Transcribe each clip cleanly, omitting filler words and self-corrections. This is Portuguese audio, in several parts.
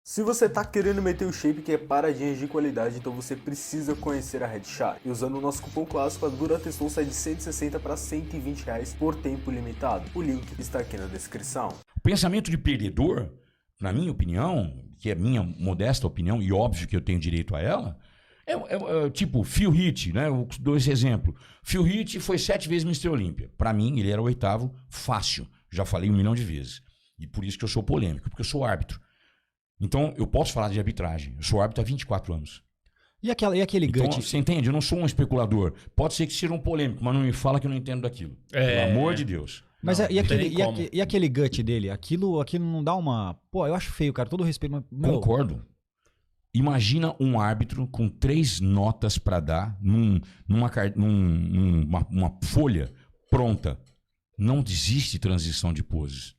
Se você tá querendo meter o shape que é paradinhas de qualidade, então você precisa conhecer a Headshot. E usando o nosso cupom clássico, a Dura Testosterona sai de 160 para 120 reais por tempo limitado. O link está aqui na descrição. O pensamento de perdedor, na minha opinião, que é minha modesta opinião, e óbvio que eu tenho direito a ela, é tipo Phil Heath, né? Eu dou esse exemplo. Phil Heath foi 7 vezes Mr. Olímpia. Para mim, ele era o 8º fácil. Já falei 1 milhão de vezes. E por isso que eu sou polêmico, porque eu sou árbitro. Então, eu posso falar de arbitragem. Eu sou árbitro há 24 anos. E aquele então, gut? Você entende? Eu não sou um especulador. Pode ser que seja um polêmico, mas não me fala que eu não entendo daquilo. Pelo amor de Deus. Mas Não, e aquele gut dele? Aquilo não dá uma... Pô, eu acho feio, cara. Todo respeito, mas... Concordo. Imagina um árbitro com 3 notas para dar numa folha pronta. Não existe transição de poses.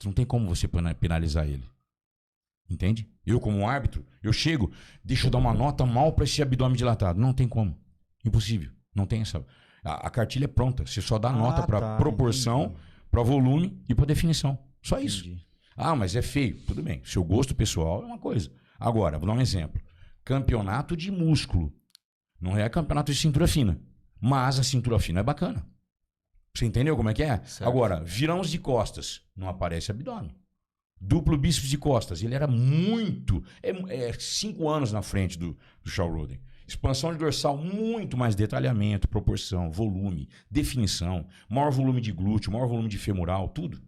Não tem como você penalizar ele. Entende? Eu, como árbitro, eu chego, deixa eu dar uma nota mal para esse abdômen dilatado. Não tem como. Impossível. Não tem essa. A cartilha é pronta. Você só dá nota para proporção, para volume e para definição. Só isso. Entendi. Ah, mas é feio. Tudo bem. Seu gosto pessoal é uma coisa. Agora, vou dar um exemplo. Campeonato de músculo. Não é campeonato de cintura fina. Mas a cintura fina é bacana. Você entendeu como é que é? Certo. Agora, virãos de costas. Não aparece abdômen. Duplo bíceps de costas. Ele era muito... 5 anos na frente do Shawn Rhoden. Expansão de dorsal, muito mais detalhamento, proporção, volume, definição, maior volume de glúteo, maior volume de femoral, tudo.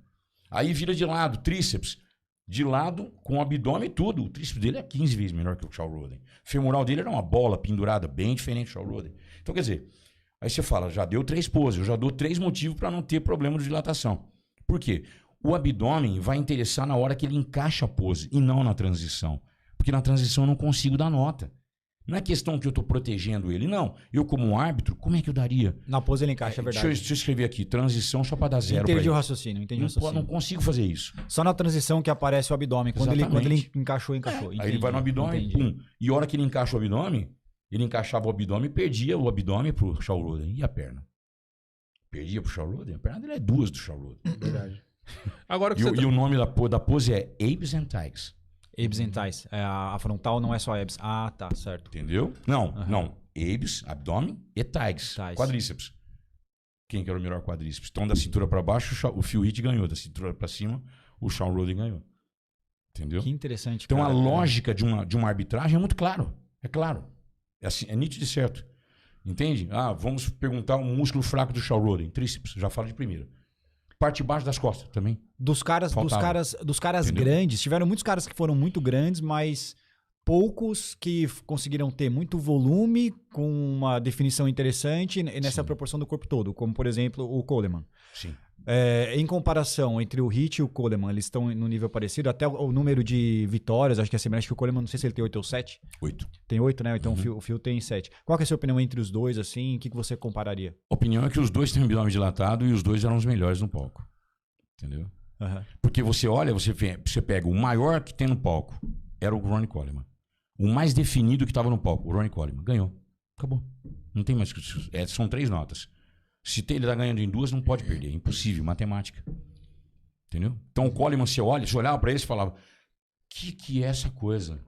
Aí vira de lado, tríceps. De lado, com o abdômen e tudo. O tríceps dele é 15 vezes menor que o Shawn Rhoden. O femoral dele era uma bola pendurada, bem diferente do Shawn Rhoden. Então, quer dizer, aí você fala, já deu 3 poses, eu já dou 3 motivos para não ter problema de dilatação. Por quê? O abdômen vai interessar na hora que ele encaixa a pose e não na transição. Porque na transição eu não consigo dar nota. Não é questão que eu estou protegendo ele, não. Eu, como um árbitro, como é que eu daria? Na pose ele encaixa, é verdade. Deixa eu escrever aqui, transição só para dar 0 para Entendi ele. o raciocínio, entendi o raciocínio. Não consigo fazer isso. Só na transição que aparece o abdômen. Quando ele encaixou. Aí ele vai no abdômen, pum. E a hora que ele encaixa o abdômen, ele encaixava o abdômen e perdia o abdômen pro Shawn Rhoden. E a perna? Perdia pro Shawn Rhoden? A perna dele é 2 do Shawn Rhoden. Verdade. Agora que E o nome da pose é Abs and Thighs. Abs and thighs. A frontal não é só abs. Ah, tá, certo. Entendeu? Não. Abs, abdômen e thighs. Quadríceps. Quem que era o melhor quadríceps? Então, da cintura para baixo, o Phil Heath ganhou. Da cintura para cima, o Shawn Rhoden ganhou. Entendeu? Que interessante, então, cara. a lógica de uma arbitragem é muito claro. É claro. É, assim, é nítido e certo. Entende? Vamos perguntar um músculo fraco do Shawn Rhoden. Tríceps. Já falo de primeira. Parte de baixo das costas também. Dos caras Entendeu? grandes, tiveram muitos caras que foram muito grandes, mas poucos que conseguiram ter muito volume com uma definição interessante nessa proporção do corpo todo, como por exemplo o Coleman. Sim. Em comparação entre o Heath e o Coleman, eles estão no nível parecido, até o número de vitórias, acho que é semelhante, que o Coleman, não sei se ele tem 8 ou 7. 8. Tem 8, né? Então o Phil tem 7. Qual que é a sua opinião entre os dois, assim? O que você compararia? A opinião é que os dois têm um abdômen dilatado e os dois eram os melhores no palco. Entendeu? Porque você olha, você pega o maior que tem no palco, era o Ronnie Coleman. O mais definido que estava no palco, o Ronnie Coleman. Ganhou. Acabou. Não tem mais... são 3 notas. Se ele tá ganhando em 2, não pode perder. É impossível, matemática. Entendeu? Então o Coleman, você olhava para ele e falava, que é essa coisa?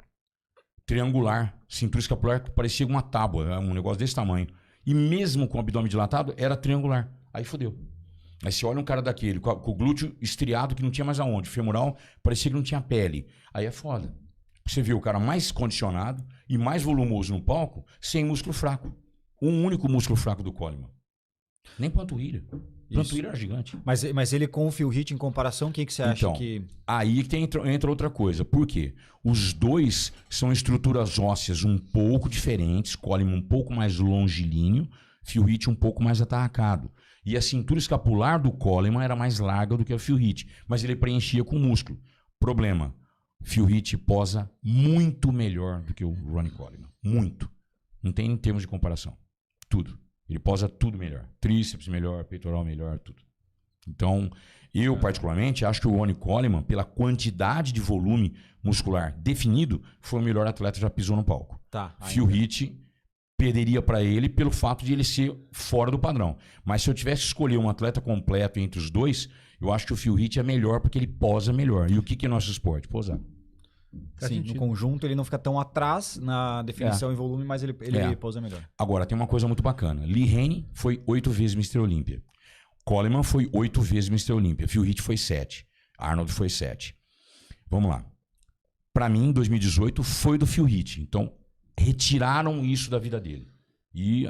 Triangular, cintura escapular, parecia uma tábua, um negócio desse tamanho. E mesmo com o abdômen dilatado, era triangular. Aí fodeu. Aí você olha um cara daquele, com o glúteo estriado que não tinha mais aonde, femoral, parecia que não tinha pele. Aí é foda. Você vê o cara mais condicionado e mais volumoso no palco, sem músculo fraco. Um único músculo fraco do Coleman. Nem panturrilha. Panturrilha era gigante. Mas ele com o Phil Heath em comparação, o que você acha que... Aí que entra outra coisa. Por quê? Os dois são estruturas ósseas um pouco diferentes. Coleman um pouco mais longilíneo, Phil Heath um pouco mais atarracado. E a cintura escapular do Coleman era mais larga do que a Phil Heath. Mas ele preenchia com músculo. Problema. Phil Heath posa muito melhor do que o Ronnie Coleman. Muito. Não tem em termos de comparação. Tudo. Ele posa tudo melhor. Tríceps melhor, peitoral melhor, tudo. Então, eu particularmente acho que o Ronnie Coleman, pela quantidade de volume muscular definido, foi o melhor atleta que já pisou no palco. Phil Heath perderia para ele pelo fato de ele ser fora do padrão. Mas se eu tivesse que escolher um atleta completo entre os dois, eu acho que o Phil Heath é melhor porque ele posa melhor. E o que é nosso esporte? Posar. Faz Sim, sentido. no conjunto ele não fica tão atrás na definição e volume, mas ele pousa melhor. Agora, tem uma coisa muito bacana. Lee Haney foi 8 vezes Mr. Olympia. Coleman foi 8 vezes Mr. Olympia. Phil Heath foi 7. Arnold foi 7. Vamos lá. Pra mim, 2018 foi do Phil Heath. Então, retiraram isso da vida dele. E,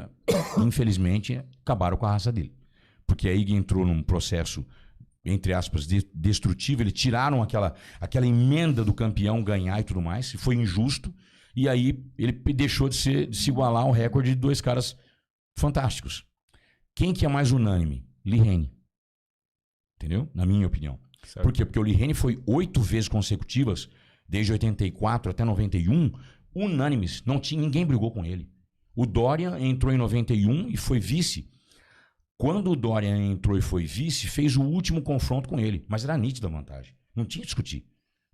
infelizmente, acabaram com a raça dele. Porque aí entrou num processo, entre aspas, destrutivo. Eles tiraram aquela emenda do campeão ganhar e tudo mais. E foi injusto. E aí ele deixou de se igualar ao recorde de 2 caras fantásticos. Quem que é mais unânime? Lee Haney. Entendeu? Na minha opinião. Certo. Por quê? Porque o Lee Haney foi 8 vezes consecutivas, desde 84 até 91, unânimes. Ninguém brigou com ele. O Dorian entrou em 91 e foi vice. Quando o Dorian entrou e foi vice, fez o último confronto com ele. Mas era nítida a vantagem. Não tinha que discutir.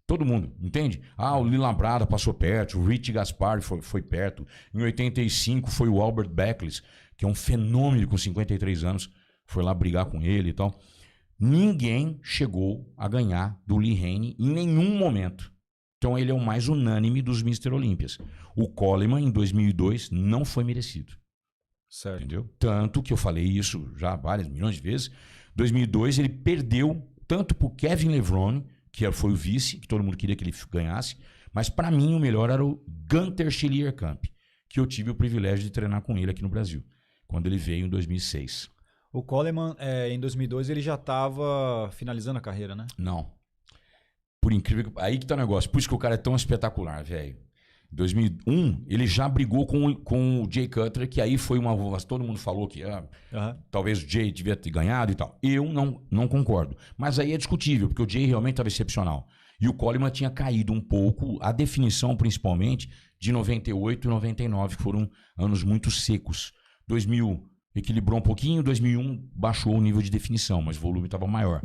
Todo mundo, entende? O Lee Labrada passou perto, o Rich Gaspar foi perto. Em 85 foi o Albert Beckless, que é um fenômeno com 53 anos, foi lá brigar com ele e tal. Ninguém chegou a ganhar do Lee Haney em nenhum momento. Então ele é o mais unânime dos Mr. Olympias. O Coleman, em 2002, não foi merecido. Certo. Entendeu? Tanto que eu falei isso já várias milhões de vezes. 2002 ele perdeu tanto pro Kevin Levrone, que foi o vice, que todo mundo queria que ele ganhasse, mas para mim o melhor era o Gunther Schlierkamp, que eu tive o privilégio de treinar com ele aqui no Brasil, quando ele veio em 2006. O Coleman, em 2002, ele já estava finalizando a carreira, né? Não. Por incrível que... Aí que tá o negócio. Por isso que o cara é tão espetacular, velho. Em 2001, ele já brigou com o Jay Cutler, que aí foi uma... Todo mundo falou que talvez o Jay devia ter ganhado e tal. Eu não concordo. Mas aí é discutível, porque o Jay realmente estava excepcional. E o Coleman tinha caído um pouco, a definição principalmente, de 98 e 99, que foram anos muito secos. 2000 equilibrou um pouquinho, 2001 baixou o nível de definição, mas o volume estava maior.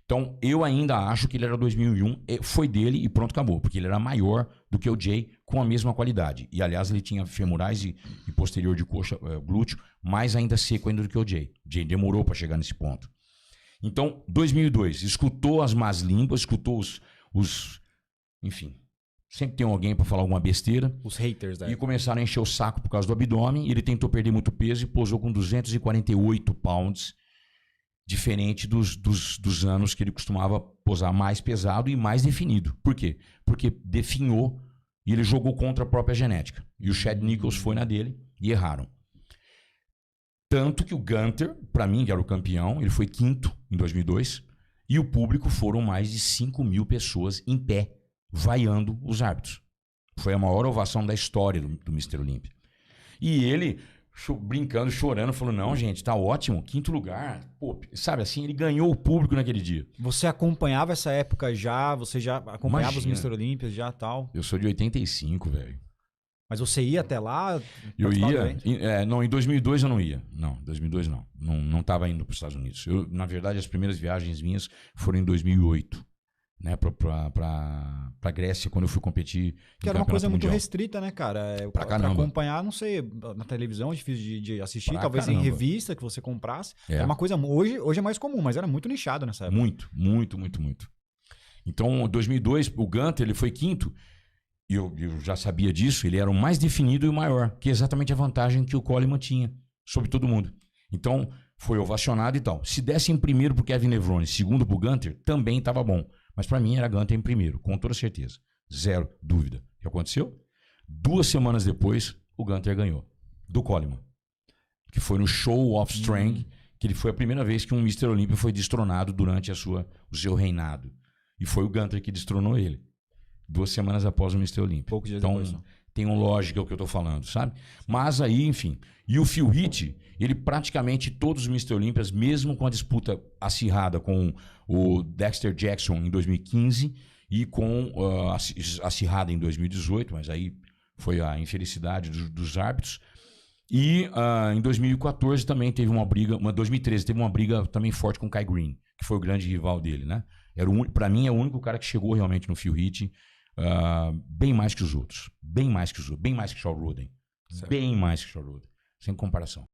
Então, eu ainda acho que ele era 2001, foi dele e pronto, acabou. Porque ele era maior do que o Jay com a mesma qualidade. E, aliás, ele tinha femorais e posterior de coxa, glúteo, mais ainda seco ainda do que o Jay. O Jay demorou para chegar nesse ponto. Então, 2002, escutou as más línguas, escutou os enfim, sempre tem alguém para falar alguma besteira. Os haters daí. E começaram a encher o saco por causa do abdômen. Ele tentou perder muito peso e posou com 248 pounds, diferente dos anos que ele costumava posar mais pesado e mais definido. Por quê? Porque definhou e ele jogou contra a própria genética. E o Chad Nichols foi na dele e erraram. Tanto que o Gunther, para mim, que era o campeão, ele foi 5º em 2002. E o público foram mais de 5 mil pessoas em pé, vaiando os árbitros. Foi a maior ovação da história do Mr. Olympia. E ele... brincando, chorando, falou, não, gente, tá ótimo, 5º lugar. Pô, sabe assim, ele ganhou o público naquele dia. Você acompanhava essa época já? Você já acompanhava os Mr. Olympias já tal? Eu sou de 85, velho. Mas você ia até lá? Eu ia. Não, em 2002 eu não ia. Não, em 2002 não. Não tava indo para os Estados Unidos. Na verdade, as primeiras viagens minhas foram em 2008. Né, pra Grécia, quando eu fui competir. Que era uma coisa muito restrita, né, cara? Pra acompanhar, não sei, na televisão é difícil de assistir, talvez em revista que você comprasse. Era uma coisa. Hoje é mais comum, mas era muito nichado nessa época. Muito. Então, em 2002, o Gunther, ele foi 5º. E eu já sabia disso, ele era o mais definido e o maior, que é exatamente a vantagem que o Coleman tinha sobre todo mundo. Então, foi ovacionado e tal. Se desse em primeiro pro Kevin Levrone, segundo pro Gunther, também estava bom. Mas para mim era Gunther em primeiro, com toda certeza. Zero dúvida. O que aconteceu? 2 semanas depois, o Gunther ganhou. Do Coleman. Que foi no Show of Strength, que ele foi a primeira vez que um Mr. Olympia foi destronado durante o seu reinado. E foi o Gunther que destronou ele. 2 semanas após o Mr. Olympia. Poucos dias então, depois, não. Tem uma lógica o que eu tô falando, sabe? Mas aí, enfim. E o Phil Heath, ele praticamente todos os Mr. Olympias, mesmo com a disputa acirrada com o Dexter Jackson em 2015 e com acirrada em 2018, mas aí foi a infelicidade dos árbitros. E em 2014 também teve uma briga, 2013 teve uma briga também forte com o Kai Green, que foi o grande rival dele, né? Para mim é o único cara que chegou realmente no Phil Heath. Bem mais que os outros. Bem mais que Shaw Roden. Bem mais que Shaw Roden. Sem comparação.